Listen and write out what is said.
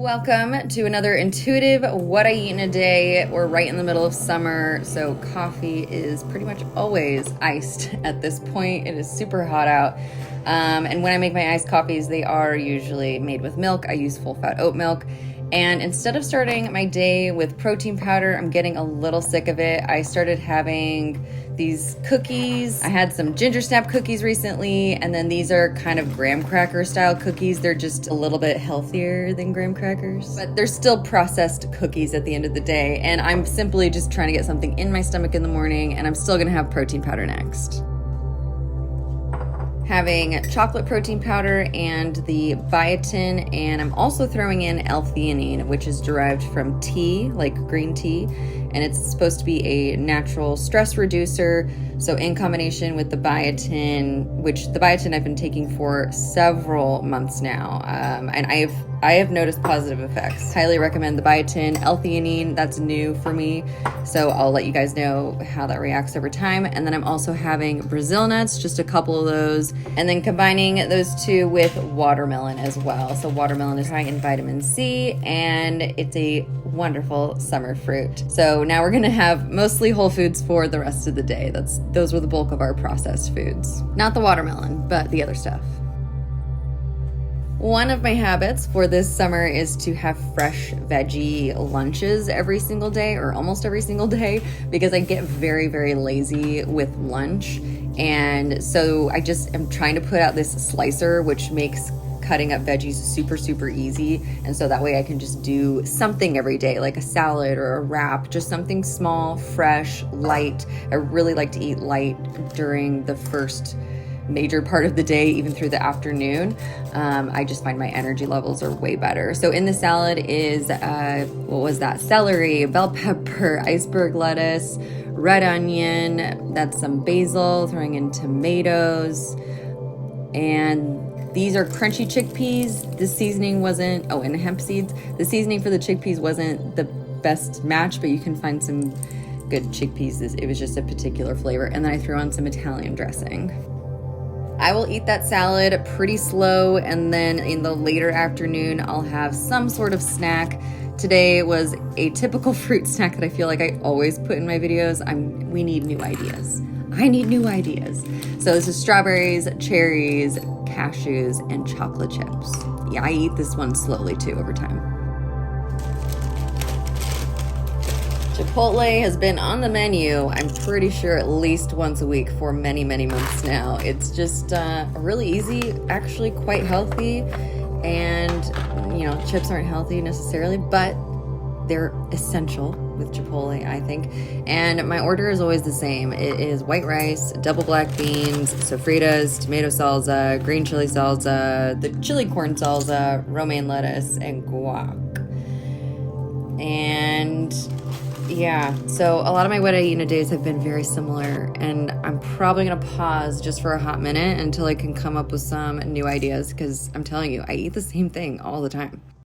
Welcome to another intuitive what I eat in a day. We're right in the middle of summer, so coffee is pretty much always iced at this point. It is super hot out. And when I make my iced coffees, they are usually made with milk. I use full fat oat milk. And instead of starting my day with protein powder, I'm getting a little sick of it. I started having these cookies. I had some ginger snap cookies recently, and then these are kind of graham cracker style cookies. They're just a little bit healthier than graham crackers, but they're still processed cookies at the end of the day. And I'm simply just trying to get something in my stomach in the morning, and I'm still gonna have protein powder next. Having chocolate protein powder and the biotin, and I'm also throwing in L-theanine, which is derived from tea, like green tea, and it's supposed to be a natural stress reducer. So in combination with the biotin, which the biotin I've been taking for several months now, and I have noticed positive effects. Highly recommend the biotin. L-theanine, that's new for me, so I'll let you guys know how that reacts over time. And then I'm also having Brazil nuts, just a couple of those, and then combining those two with watermelon as well. So watermelon is high in vitamin C, and it's a wonderful summer fruit. So now we're gonna have mostly whole foods for the rest of the day. Those were the bulk of our processed foods. Not the watermelon, but the other stuff. One of my habits for this summer is to have fresh veggie lunches every single day, or almost every single day, because I get very, very lazy with lunch. And so I just am trying to put out this slicer, which makes cutting up veggies super, super easy. And so that way I can just do something every day, like a salad or a wrap, just something small, fresh, light. I really like to eat light during the first major part of the day, even through the afternoon. I just find my energy levels are way better. So in the salad is, celery, bell pepper, iceberg lettuce, red onion, that's some basil, throwing in tomatoes, and these are crunchy chickpeas. The seasoning wasn't, and hemp seeds. The seasoning for the chickpeas wasn't the best match, but you can find some good chickpeas. It was just a particular flavor. And then I threw on some Italian dressing. I will eat that salad pretty slow, and then in the later afternoon, I'll have some sort of snack. Today was a typical fruit snack that I feel like I always put in my videos. We need new ideas. I need new ideas. So this is strawberries, cherries, cashews, and chocolate chips. Yeah, I eat this one slowly too over time. Chipotle has been on the menu, I'm pretty sure, at least once a week for many, many months now. It's just really easy, actually quite healthy, and chips aren't healthy necessarily, but they're essential with Chipotle, I think. And my order is always the same. It is white rice, double black beans, sofritas, tomato salsa, green chili salsa, the chili corn salsa, romaine lettuce, and guac. And yeah, so a lot of my what I eat in a days have been very similar, and I'm probably gonna pause just for a hot minute until I can come up with some new ideas, because I'm telling you, I eat the same thing all the time.